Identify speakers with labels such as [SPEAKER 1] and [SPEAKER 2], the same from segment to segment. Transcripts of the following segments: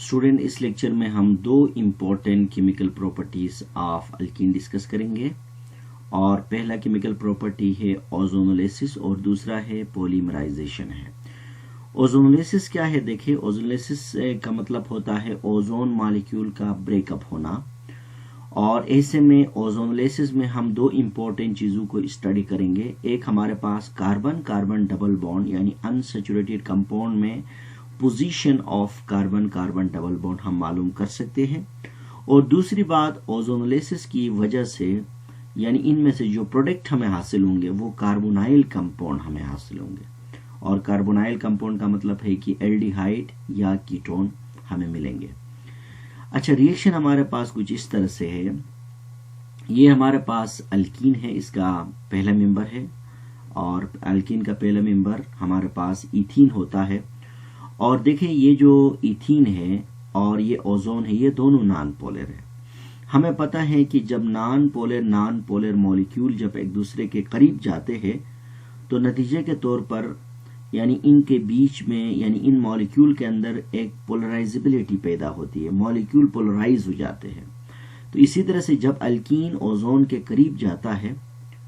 [SPEAKER 1] Student, इस lecture में हम दो important chemical properties of alkyne discuss करेंगे। और पहला केमिकल प्रॉपर्टी है ओजोनोलिसिस और दूसरा है पॉलीमराइजेशन है। ओजोनोलिसिस क्या है? देखिए, ओजोनोलिसिस का मतलब होता है ओजोन मॉलिक्यूल का ब्रेकअप होना। और ऐसे में ओजोनोलिसिस में हम दो इम्पोर्टेंट चीजों को स्टडी करेंगे। एक, हमारे पास कार्बन कार्बन डबल बॉन्ड यानी अनसैचुरेटेड कंपाउंड में position of carbon carbon double bond हम मालूम कर सकते हैं। और दूसरी बात, ओजोनोलिसिस की वजह से यानी इनमें से जो प्रोडक्ट हमें हासिल होंगे वो कार्बोनाइल कंपाउंड हमें हासिल होंगे। और कार्बोनाइल कंपाउंड का मतलब है कि एल्डिहाइड या कीटोन हमें मिलेंगे। अच्छा, रिएक्शन हमारे पास कुछ इस तरह से है। ये हमारे पास अल्कीन है, इसका पहला मेंबर है। और अल्कीन का पहला मेंबर हमारे पास इथीन होता है। और देखिए, ये जो इथीन है और ये ओजोन है, ये दोनों नॉन पोलर है। हमें पता है कि जब नॉन पोलर मॉलिक्यूल जब एक दूसरे के करीब जाते हैं तो नतीजे के तौर पर यानी इनके बीच में यानी इन मॉलिक्यूल के अंदर एक पोलराइजेबिलिटी पैदा होती है, मॉलिक्यूल पोलराइज हो जाते हैं। तो इसी तरह से जब अल्कीन ओजोन के करीब जाता है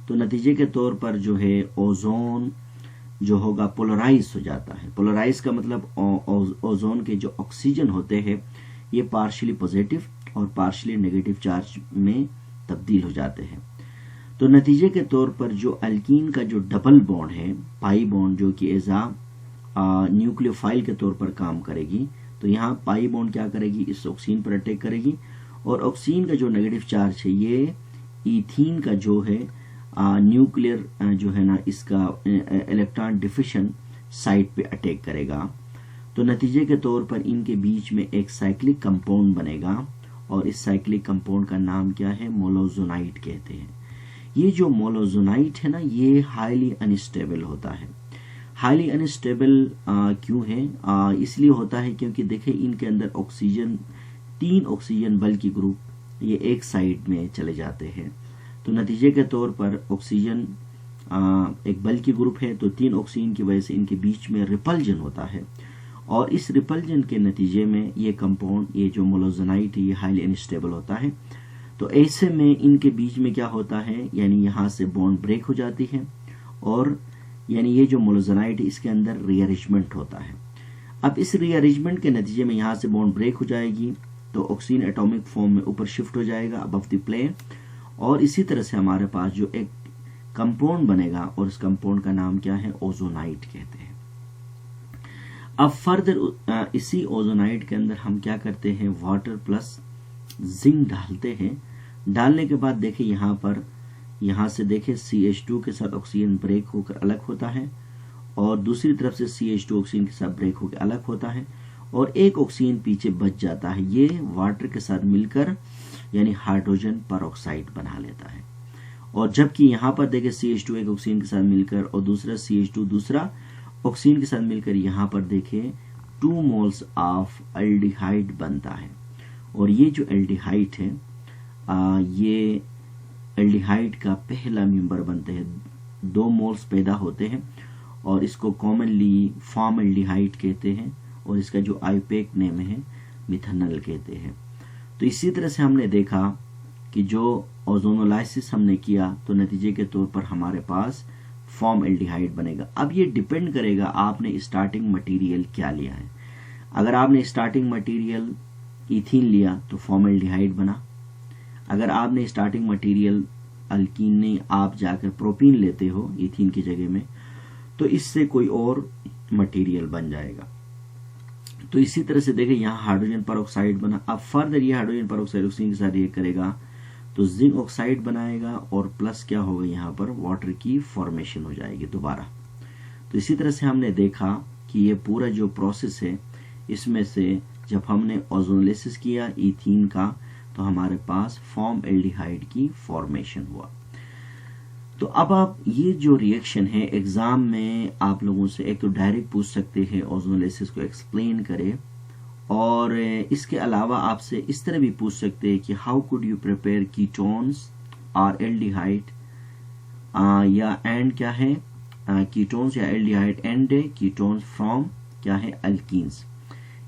[SPEAKER 1] तो नतीजे के तौर पर जो है ओजोन जो होगा पोलराइज हो जाता है। पोलराइज का मतलब ओजोन के जो ऑक्सीजन होते हैं ये पार्शियली पॉजिटिव और पार्शियली नेगेटिव चार्ज में तब्दील हो जाते हैं। तो नतीजे के तौर पर जो अल्कीन का जो डबल बॉन्ड है, पाई बॉन्ड, जो कि एज न्यूक्लियोफाइल के तौर पर काम करेगी, तो यहाँ पाई बॉन्ड क्या करेगी, इस ऑक्सीजन पर अटैक करेगी। और ऑक्सीजन का जो नेगेटिव चार्ज है ये इथीन का जो है न्यूक्लियर जो है ना, इसका इलेक्ट्रॉन डिफिशन साइड पे अटैक करेगा। तो नतीजे के तौर पर इनके बीच में एक साइक्लिक कंपाउंड बनेगा और इस साइक्लिक कंपाउंड का नाम क्या है? मोलोजोनाइट कहते हैं। ये जो मोलोजोनाइट है ना, ये हाईली अनस्टेबल होता है। हाईली अनस्टेबल क्यों है? इसलिए होता है क्योंकि देखिए इनके अंदर ऑक्सीजन, 3 ऑक्सीजन बल्कि ग्रुप ये एक साइड में चले जाते हैं। तो नतीजे के तौर पर ऑक्सीजन एक बल्कि ग्रुप है, तो 3 ऑक्सीजन की वजह से इनके बीच में रिपल्जन होता है। और इस रिपल्जन के नतीजे में ये कंपाउंड, ये जो मोलोजोनाइट है, ये हाईली अनस्टेबल होता है। तो ऐसे में इनके बीच में क्या होता है, यानी यहाँ से बॉन्ड ब्रेक हो जाती है और यानी ये जो मोलोजोनाइट है इसके अंदर रीअरेंजमेंट होता है। अब इस रीअरेंजमेंट के नतीजे में यहाँ से बॉन्ड ब्रेक हो जाएगी तो ऑक्सीजन एटॉमिक फॉर्म में ऊपर शिफ्ट हो जाएगा अबव द प्लेन। और इसी तरह से हमारे पास जो एक कंपाउंड बनेगा और इस कंपाउंड का नाम क्या है? ओजोनाइट कहते हैं। अब फर्दर इसी ओजोनाइट के अंदर हम क्या करते हैं? वाटर प्लस जिंक डालते हैं। डालने के बाद देखिए यहाँ पर, यहाँ से देखिए CH2 के साथ ऑक्सीजन ब्रेक होकर अलग होता है और दूसरी तरफ से CH2 ऑक्सीजन के साथ ब्रेक होकर अलग होता है और एक ऑक्सीजन पीछे बच जाता है। ये वाटर के साथ मिलकर यानी हाइड्रोजन परऑक्साइड बना लेता है। और जबकि यहाँ पर देखिए CH2 एक ऑक्सीजन के साथ मिलकर और दूसरा CH2 दूसरा ऑक्सीजन के साथ मिलकर यहाँ पर देखिए 2 मोल्स ऑफ एल्डिहाइड बनता है। और ये जो एल्डिहाइड है ये एल्डिहाइड का पहला मेंबर बनते हैं। 2 मोल्स पैदा होते हैं और इसको कॉमनली फॉर्मल्डिहाइड कहते हैं और इसका जो आईयूपैक नेम है मिथानल कहते हैं। तो इसी तरह से हमने देखा कि जो ओजोनोलाइसिस हमने किया तो नतीजे के तौर पर हमारे पास फॉर्मल्डिहाइड बनेगा। अब ये डिपेंड करेगा आपने स्टार्टिंग मटेरियल क्या लिया है। अगर आपने स्टार्टिंग मटेरियल इथीन लिया तो फॉर्मल्डिहाइड बना। अगर आपने स्टार्टिंग मटेरियल अल्कीन नहीं, आप जाकर प्रोपीन लेते हो इथीन की जगह में, तो इससे कोई और मटेरियल बन जाएगा। तो इसी तरह से देखिए यहाँ हाइड्रोजन परऑक्साइड बना। अब फर्दर ये हाइड्रोजन परऑक्साइड ऑक्सीजन के साथ रिएक्ट करेगा तो जिंक ऑक्साइड बनाएगा और प्लस क्या होगा, यहाँ पर वाटर की फॉर्मेशन हो जाएगी दोबारा। तो इसी तरह से हमने देखा कि ये पूरा जो प्रोसेस है इसमें से जब हमने ओजोनोलिसिस किया इथीन का तो हमारे पास फॉर्मल्डिहाइड की फॉर्मेशन हुआ। तो अब आप ये जो रिएक्शन है एग्जाम में आप लोगों से एक तो डायरेक्ट पूछ सकते हैं ओजोनोलिसिस को एक्सप्लेन करें, और इसके अलावा आपसे इस तरह भी पूछ सकते हैं कि how could you prepare ketones और एल्डिहाइड या एंड क्या है कीटोन्स या एल्डिहाइड एंड कीटोन्स फ्रॉम क्या है अल्कीन्स।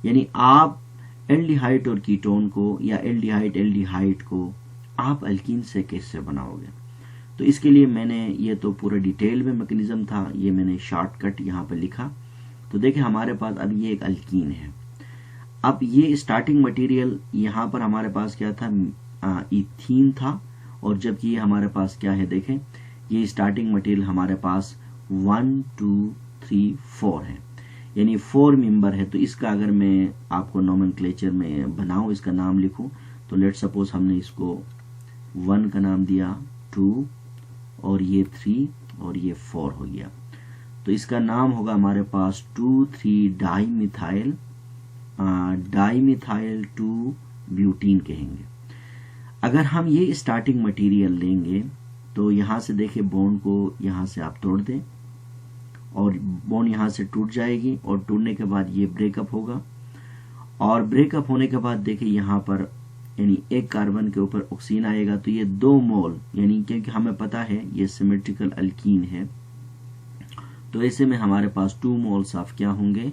[SPEAKER 1] यानी आप एल्डिहाइड और कीटोन को या एल्डिहाइड को आप अल्कीन से कैसे बनाओगे। तो इसके लिए मैंने ये तो पूरा डिटेल में मैकेनिज्म था, ये मैंने शॉर्टकट यहाँ पर लिखा। तो देखिए हमारे पास अब ये एक अल्कीन है। अब ये स्टार्टिंग मटेरियल यहाँ पर हमारे पास क्या था, इथीन था, और जबकि ये हमारे पास क्या है, देखें ये स्टार्टिंग मटेरियल हमारे पास 1 2 3 4 है, यानी 4 मेंबर है। तो इसका अगर मैं आपको नोमेनक्लेचर में बनाऊं, इसका नाम लिखूं, तो लेट सपोज हमने इसको 1 का नाम दिया, 2 और ये 3 और ये 4 हो गया। तो इसका नाम होगा हमारे पास 2,3 डाइमिथाइल 2 ब्यूटीन कहेंगे। अगर हम ये स्टार्टिंग मटेरियल लेंगे तो यहाँ से देखिए बॉन्ड को यहाँ से आप तोड़ दें और बॉन्ड यहाँ से टूट जाएगी, और टूटने के बाद ये ब्रेकअप होगा, और ब्रेकअप होने के बाद देखिए यहाँ पर यानी एक कार्बन के ऊपर ऑक्सीजन आएगा। तो ये 2 मोल, यानी क्योंकि हमें पता है ये सिमेट्रिकल अल्कीन है, तो ऐसे में हमारे पास 2 मोल्स ऑफ क्या होंगे,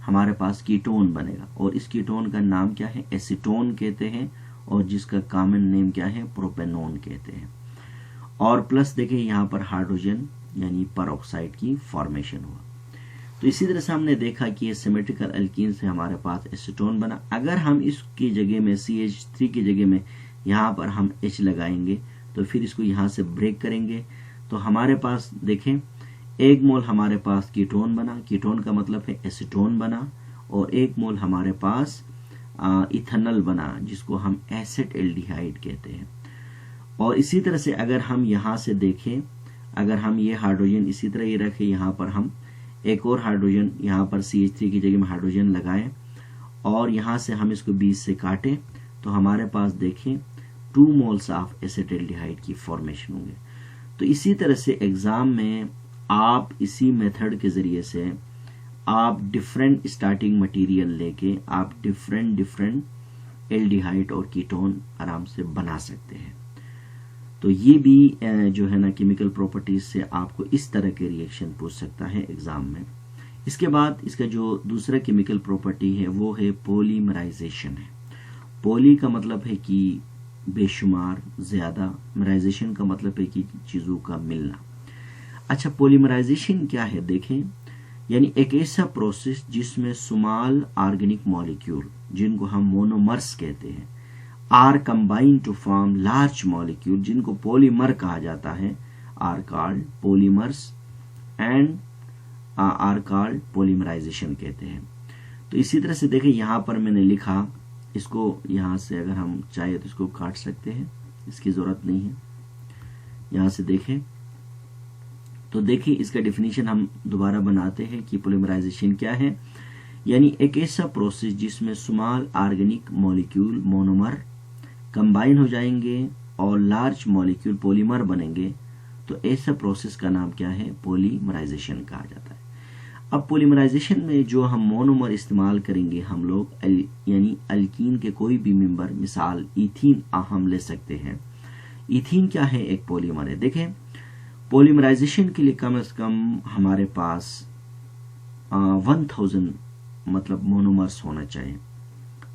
[SPEAKER 1] हमारे पास कीटोन बनेगा, और इस कीटोन का नाम क्या है, एसीटोन कहते हैं, और जिसका कॉमन नेम क्या है, प्रोपेनोन कहते हैं। और प्लस देखिए यहाँ पर हाइड्रोजन यानी परऑक्साइड की फॉर्मेशन हुआ। तो इसी तरह से हमने देखा कि ये सिमेट्रिकल अल्कीन से हमारे पास एसीटोन बना। अगर हम इसकी जगह में CH3 की जगह में यहाँ पर हम H लगाएंगे, तो फिर इसको यहाँ से ब्रेक करेंगे, तो हमारे पास देखें 1 मोल हमारे पास कीटोन बना, कीटोन का मतलब है एसीटोन बना, और 1 मोल हमारे पास इथेनॉल बना, जिसको हम एसिड एल्डिहाइड कहते हैं। और इसी तरह से अगर हम यहाँ से देखें, अगर हम ये हाइड्रोजन इसी तरह ये रखें, यहाँ पर हम एक और हाइड्रोजन यहाँ पर CH3 की जगह में हाइड्रोजन लगाएं, और यहाँ से हम इसको 20 से काटें, तो हमारे पास देखें 2 मोल्स ऑफ एसिटाल्डिहाइड की फॉर्मेशन होंगे। तो इसी तरह से एग्जाम में आप इसी मेथड के जरिए से आप डिफरेंट स्टार्टिंग मटेरियल लेके आप डिफरेंट एल्डिहाइड और कीटोन आराम से बना सकते हैं। तो ये भी जो है ना केमिकल प्रॉपर्टीज से आपको इस तरह के रिएक्शन पूछ सकता है एग्जाम में। इसके बाद इसका जो दूसरा केमिकल प्रॉपर्टी है वो है पॉलीमराइजेशन है। पॉली का मतलब है कि बेशुमार, ज्यादा, मराइजेशन का मतलब है कि चीजों का मिलना। अच्छा, पॉलीमराइजेशन क्या है देखें, यानी एक ऐसा प्रोसेस जिसमें स्मॉल ऑर्गेनिक मॉलिक्यूल, जिनको हम मोनोमर्स कहते हैं, are combined to form large molecule, जिनको पॉलीमर कहा जाता है, are called polymers and are called polymerization कहते हैं। तो इसी तरह से देखें यहाँ पर मैंने लिखा, इसको यहाँ से अगर हम चाहे तो इसको काट सकते हैं, इसकी जरूरत नहीं है। यहाँ से देखें तो देखिए इसका डेफिनेशन हम दोबारा बनाते हैं कि पॉलीमराइजेशन क्या है, यानी एक ऐसा प्रोसेस जिसमें small organic molecule monomer combine हो जाएंगे और लार्ज मॉलिक्यूल पॉलीमर बनेंगे, तो ऐसा प्रोसेस का नाम क्या है, पॉलीमराइजेशन कहा जाता है। अब पॉलीमराइजेशन में जो हम मोनोमर इस्तेमाल करेंगे हम लोग, यानी अल्कीन के कोई भी मेंबर, मिसाल इथीन हम ले सकते हैं। इथीन क्या है, एक पॉलीमर है। देखें पॉलीमराइजेशन के लिए कम से कम हमारे पास 1000 मतलब मोनोमर्स होना चाहिए,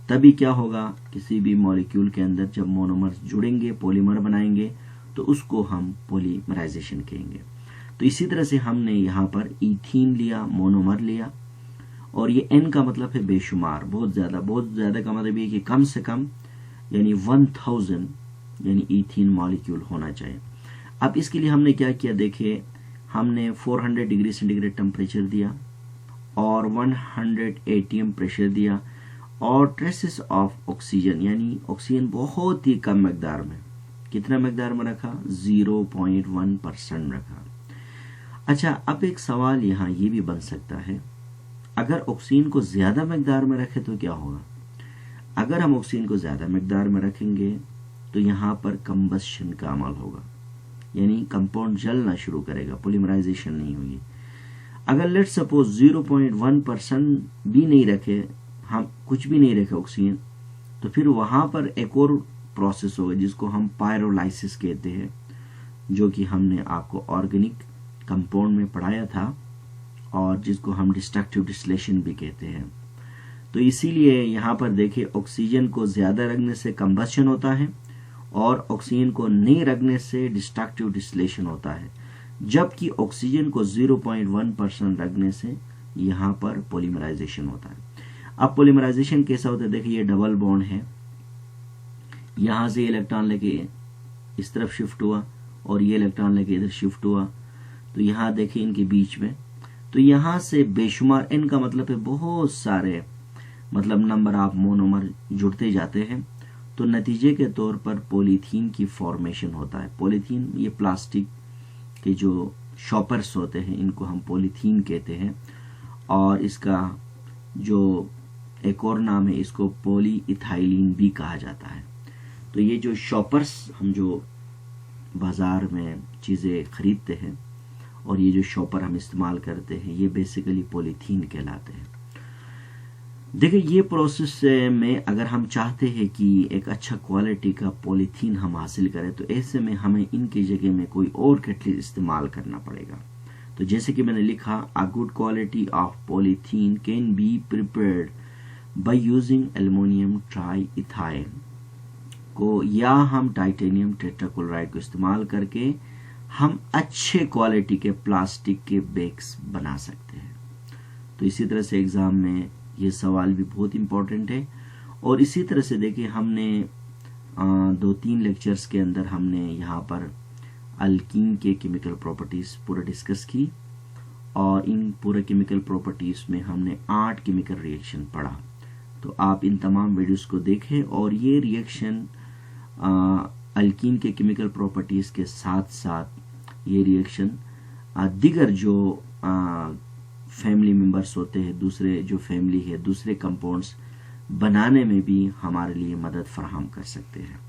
[SPEAKER 1] तभी क्या होगा, किसी भी मॉलिक्यूल के अंदर जब मोनोमर्स जुड़ेंगे, पॉलीमर बनाएंगे, तो उसको हम पॉलीमराइजेशन कहेंगे। तो इसी तरह से हमने यहाँ पर इथीन लिया, मोनोमर लिया, और ये N का मतलब है बेशुमार, बहुत ज्यादा का मतलब ये कि कम से कम यानी 1000 यानी इथीन मॉलिक्यूल होना चाहिए। अब इसके लिए हमने क्या किया, देखिए हमने 400 डिग्री सेंटीग्रेड टेम्परेचर दिया और 100 atm प्रेशर दिया, और ट्रेसेस ऑफ ऑक्सीजन, यानी ऑक्सीजन बहुत ही कम मकदार में, कितना मकदार में रखा, 0.1% रखा। अच्छा, अब एक सवाल यहाँ ये भी बन सकता है, अगर ऑक्सीजन को ज्यादा मकदार में रखे तो क्या होगा। अगर हम ऑक्सीजन को ज्यादा मकदार में रखेंगे तो यहाँ पर कंबस्शन का अमल होगा, यानी कंपाउंड जलना शुरू करेगा, पॉलीमराइजेशन नहीं होगी। अगर लेट सपोज 0.1% भी नहीं रखे, हम कुछ भी नहीं रखे ऑक्सीजन, तो फिर वहां पर एक और प्रोसेस होगा जिसको हम पायरोलाइसिस कहते हैं, जो कि हमने आपको ऑर्गेनिक कंपाउंड में पढ़ाया था, और जिसको हम डिस्ट्रक्टिव डिस्टिलेशन भी कहते हैं। तो इसीलिए यहाँ पर देखिए ऑक्सीजन को ज़्यादा रखने से कंबशन होता है और ऑक्सीजन को नहीं रखने से डिस्ट्रक्टिव डिस्टिलेशन होता है, जबकि ऑक्सीजन को 0.1% रखने से यहाँ पर पॉलीमराइजेशन होता है। अब पॉलीमराइजेशन कैसा होता है, देखिए ये डबल बॉन्ड है, यहाँ से इलेक्ट्रॉन लेके इस तरफ शिफ्ट हुआ और ये इलेक्ट्रॉन लेके इधर शिफ्ट हुआ, तो यहाँ देखिए इनके बीच में, तो यहाँ से बेशुमार, इनका मतलब है बहुत सारे मतलब नंबर ऑफ मोनोमर जुड़ते जाते हैं, तो नतीजे के तौर पर पॉलीथीन की फॉर्मेशन होता है। पॉलीथीन ये प्लास्टिक के जो शॉपर्स होते हैं इनको हम पॉलीथीन कहते हैं, और इसका जो एक और नाम है इसको पॉलीइथाइलिन भी कहा जाता है। तो ये जो शॉपर्स हम जो बाजार में चीज़ें खरीदते हैं और ये जो शॉपर हम इस्तेमाल करते हैं ये बेसिकली पॉलीथीन कहलाते हैं। देखिए ये प्रोसेस में अगर हम चाहते हैं कि एक अच्छा क्वालिटी का पॉलीथीन हम हासिल करें तो ऐसे में हमें इनकी जगह में कोई और कैटलिस्ट इस्तेमाल करना पड़ेगा। तो जैसे कि मैंने लिखा, a good quality of polythene can be prepared by using aluminium triethyl को, या हम टाइटेनियम टेट्राक्लोराइड को इस्तेमाल करके हम अच्छे क्वालिटी के प्लास्टिक के बैग्स बना सकते हैं। तो इसी तरह से एग्जाम में ये सवाल भी बहुत इंपॉर्टेंट है। और इसी तरह से देखिए हमने 2-3 लेक्चर्स के अंदर हमने यहाँ पर अल्कीन के केमिकल प्रॉपर्टीज पूरा डिस्कस की, और इन पूरे केमिकल प्रॉपर्टीज में हमने 8 केमिकल रिएक्शन पढ़ा। तो आप इन तमाम वीडियोस को देखें, और ये रिएक्शन अल्कीन के केमिकल प्रॉपर्टीज के साथ साथ ये रिएक्शन दीगर जो फैमिली मेंबर्स होते हैं, दूसरे जो फैमिली है, दूसरे कंपाउंड्स बनाने में भी हमारे लिए मदद फराहम कर सकते हैं।